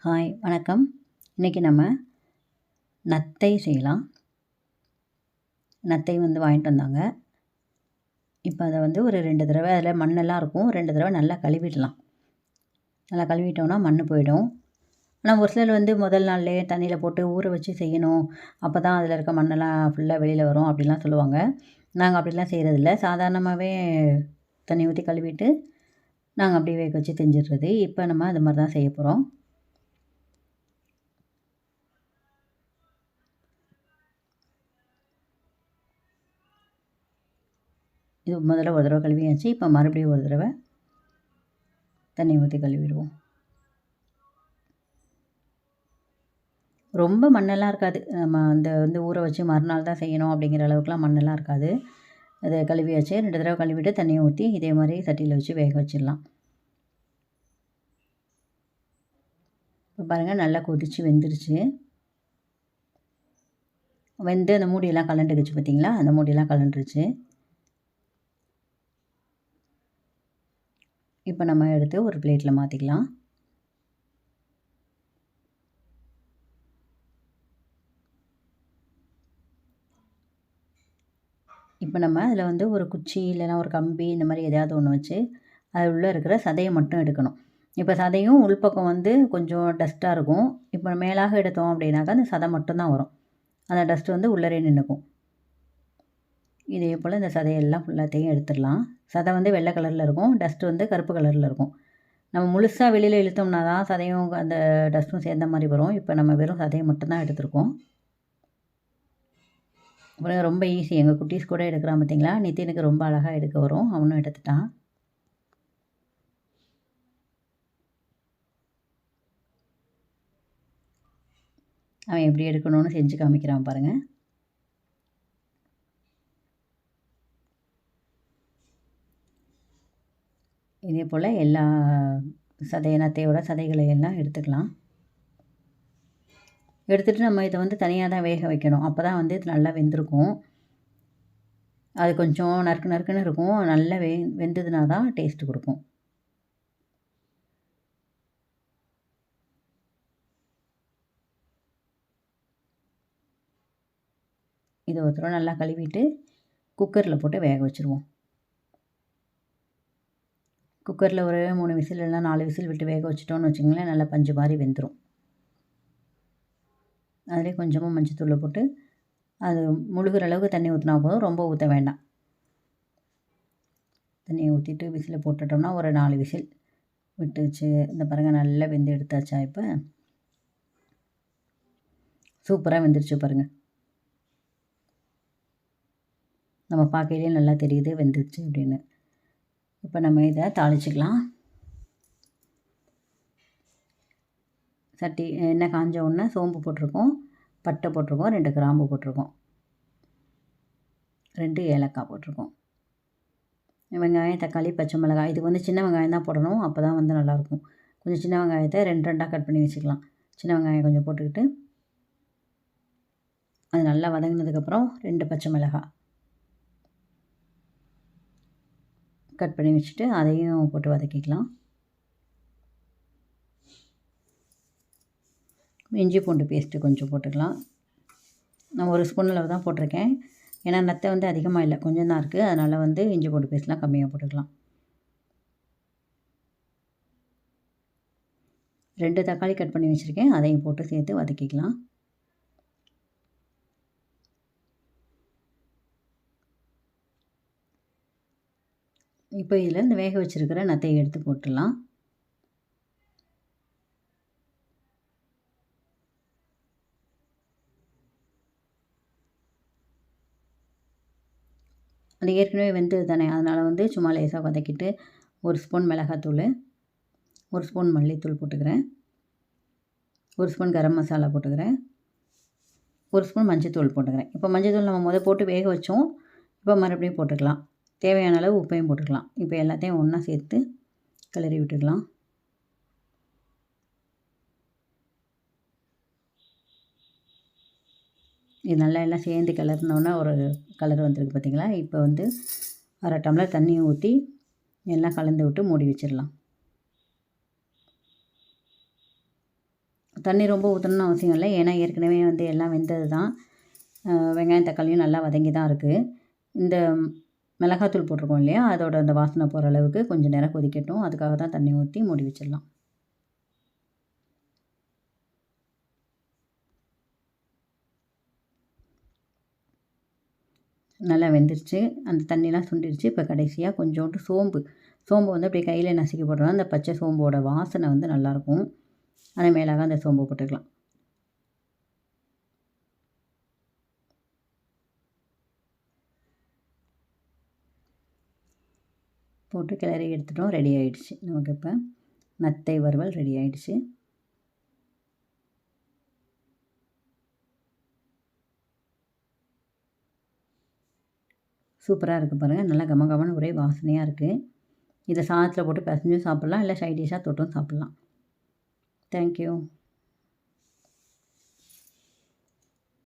Hi வணக்கம். இன்றைக்கி நம்ம நத்தை செய்யலாம். நத்தை வாங்கிட்டு வந்தாங்க. இப்போ அதை ஒரு 2 தடவை அதில் மண்ணெல்லாம் இருக்கும். 2 தடவை நல்லா கழுவிடலாம். நல்லா கழுவிட்டோம்னா மண் போயிடும். ஆனால் ஒரு சிலர் முதல் நாள்லேயே தண்ணியில் போட்டு ஊற வச்சு செய்யணும். அப்போ தான் அதில் இருக்க மண்ணெல்லாம் ஃபுல்லாக வெளியில் வரும் அப்படிலாம் சொல்லுவாங்க. நாங்கள் அப்படிலாம் செய்கிறதில்ல. சாதாரணமாகவே தண்ணி ஊற்றி கழுவிட்டு நாங்கள் அப்படியே வேக வச்சு செஞ்சிடுறது. இப்போ நம்ம அது மாதிரி தான் செய்ய போகிறோம். இது முதல்ல ஒரு தடவை கழுவியாச்சு. இப்போ மறுபடியும் ஒரு தடவை தண்ணி ஊற்றி கழுவிடுவோம். ரொம்ப மண்ணெல்லாம் இருக்காது. நம்ம அந்த ஊற வச்சு மறுநாள் தான் செய்யணும் அப்படிங்கிற அளவுக்குலாம் மண்ணெல்லாம் இருக்காது. அதை கழுவியாச்சு. 2 தடவை கழுவிட்டு தண்ணியை ஊற்றி இதே மாதிரி சட்டியில் வச்சு வேக வச்சிடலாம். இப்போ பாருங்கள், நல்லா கொதித்து வெந்துருச்சு. வெந்து அந்த மூடியெல்லாம் கலண்டுக்குச்சு பார்த்தீங்களா? அந்த மூடியெல்லாம் கலண்டுருச்சு. இப்போ நம்ம எடுத்து ஒரு பிளேட்டில் மாற்றிக்கலாம். இப்போ நம்ம அதில் ஒரு குச்சி இல்லைன்னா ஒரு கம்பி இந்த மாதிரி எதையாவது ஒன்று வச்சு அது உள்ளே இருக்கிற சதையை மட்டும் எடுக்கணும். இப்போ சதையும் உள்பக்கம் கொஞ்சம் டஸ்ட்டாக இருக்கும். இப்போ மேலாக எடுத்தோம் அப்படின்னாக்கா அந்த சதை மட்டும்தான் வரும். அந்த டஸ்ட்டு உள்ளரே நின்றுக்கும். இதே போல் இந்த சதையெல்லாம் ஃபுல்லாத்தையும் எடுத்துடலாம். சதை வெள்ளை கலரில் இருக்கும். டஸ்ட்டு கருப்பு கலரில் இருக்கும். நம்ம முழுசாக வெளியில் இழுத்தோம்னா தான் சதையும் அந்த டஸ்ட்டும் சேர்ந்த மாதிரி வரும். இப்போ நம்ம வெறும் சதையை மட்டும்தான் எடுத்துருக்கோம். அப்புறம் ரொம்ப ஈஸி. எங்கள் குட்டீஸ் கூட எடுக்கிறான் பார்த்தீங்களா? நித்தினுக்கு ரொம்ப அழகாக எடுக்க வரும். அவனும் எடுத்துட்டான். அவன் எப்படி எடுக்கணும்னு செஞ்சு காமிக்கிறான் பாருங்கள். இதே போல் எல்லா நத்தையோட சதைகளை எல்லாம் எடுத்துக்கலாம். எடுத்துகிட்டு நம்ம இதை தனியாக தான் வேக வைக்கணும். அப்போ தான் இது நல்லா வெந்திருக்கும். அது கொஞ்சம் நறுக்கு நறுக்குன்னு இருக்கும். நல்லா வெந்ததுனா தான் டேஸ்ட்டு கொடுக்கும். இதை ஒரு தடவை நல்லா கழுவிட்டு குக்கரில் போட்டு வேக வச்சுருவோம். குக்கரில் ஒரு 3 விசில் இல்லைனா 4 விசில் விட்டு வேக வச்சிட்டோன்னு வச்சுங்களேன், நல்லா பஞ்சு மாதிரி வெந்துடும். அதிலே கொஞ்சமாக மஞ்சத்தூளை போட்டு அது முழுகிற அளவுக்கு தண்ணி ஊற்றினா போதும். ரொம்ப ஊற்ற வேண்டாம். தண்ணியை ஊற்றிட்டு விசிலை போட்டுட்டோம்னா ஒரு 4 விசில் விட்டுச்சு. இந்த பாருங்கள், நல்லா வெந்து எடுத்தாச்சா? இப்போ சூப்பராக வெந்துருச்சு பாருங்கள். நம்ம பார்க்கையிலே நல்லா தெரியுது வெந்துருச்சு அப்படின்னு. இப்போ நம்ம இதை தாளிச்சிக்கலாம். சட்டி எண்ணெய் காஞ்ச உடனே சோம்பு போட்டிருக்கோம், பட்டை போட்டிருக்கோம், 2 கிராம்பு போட்டிருக்கோம், 2 ஏலக்காய் போட்டிருக்கோம், வெங்காயம், தக்காளி, பச்சை மிளகாய். இது சின்ன வெங்காயம் தான் போடணும். அப்போ தான் நல்லாயிருக்கும். கொஞ்சம் சின்ன வெங்காயத்தை 2 கட் பண்ணி வச்சுக்கலாம். சின்ன வெங்காயம் கொஞ்சம் போட்டுக்கிட்டு அது நல்லா வதங்கினதுக்கப்புறம் 2 பச்சை மிளகாய் கட் பண்ணி வச்சுட்டு அதையும் போட்டு வதக்கிக்கலாம். இஞ்சி பூண்டு பேஸ்ட்டு கொஞ்சம் போட்டுக்கலாம். நான் 1 ஸ்பூன் அளவு தான் போட்டிருக்கேன். ஏன்னா நத்தை அதிகமாக இல்லை, கொஞ்சம் தான் இருக்குது. அதனால் இஞ்சி பூண்டு பேஸ்ட்லாம் கம்மியாக போட்டுக்கலாம். 2 தக்காளி கட் பண்ணி வச்சுருக்கேன், அதையும் போட்டு சேர்த்து வதக்கிக்கலாம். இப்போ இதில் இந்த வேக வச்சுருக்கிற நத்தையை எடுத்து போட்டுடலாம். அது ஏற்கனவே வெந்தது தானே, அதனால் சும்மா லேசாக வதக்கிட்டு 1 ஸ்பூன் மிளகாத்தூள், 1 ஸ்பூன் மல்லித்தூள் போட்டுக்கிறேன், 1 ஸ்பூன் கரம் மசாலா போட்டுக்கிறேன், 1 ஸ்பூன் மஞ்சத்தூள் போட்டுக்கிறேன். இப்போ மஞ்சத்தூள் நம்ம போட்டு வேக வச்சோம். இப்போ மறுபடியும் போட்டுக்கலாம். தேவையான அளவு உப்பையும் போட்டுக்கலாம். இப்போ எல்லாத்தையும் ஒன்றா சேர்த்து கிளறி விட்டுக்கலாம். இது நல்லா எல்லாம் சேர்ந்து கிளறினோன்னா ஒரு கலர் வந்திருக்கு பார்த்தீங்களா? இப்போ 1/2 டம்ளர் தண்ணியை ஊற்றி எல்லாம் கலந்து விட்டு மூடி வச்சிடலாம். தண்ணி ரொம்ப ஊற்றணும்னு அவசியம் இல்லை. ஏன்னா ஏற்கனவே வந்து எல்லாம் வெந்தது தான். வெங்காயம், தக்காளியும் நல்லா வதங்கி தான் இருக்குது. இந்த மிளகாத்தூள் போட்டிருக்கோம் இல்லையா, அதோட அந்த வாசனை போகிற அளவுக்கு கொஞ்சம் நேரம் கொதிக்கட்டும். அதுக்காக தான் தண்ணி ஊற்றி மூடி வச்சிடலாம். நல்லா வெந்துருச்சு. அந்த தண்ணிலாம் சுண்டிருச்சு. இப்போ கடைசியாக கொஞ்சோண்டு சோம்பு வந்து அப்படியே கையில் நசுக்கி போட்டோம்னா அந்த பச்சை சோம்போட வாசனை வந்து நல்லாயிருக்கும். அது மேலாக அந்த சோம்பு போட்டுக்கலாம். போட்டு கிளறி எடுத்துட்டோம். ரெடி ஆகிடுச்சு. நமக்கு இப்போ நத்தை வறுவல் ரெடி ஆகிடுச்சு. சூப்பராக இருக்குது பாருங்கள். நல்லா கமகமன்னு ஒரே வாசனையாக இருக்குது. இதை சாதத்தில் போட்டு பிசைஞ்சும் சாப்பிட்லாம், இல்லை சைட் டிஷ்ஷாக தொட்டும் சாப்பிட்லாம். தேங்க்யூ.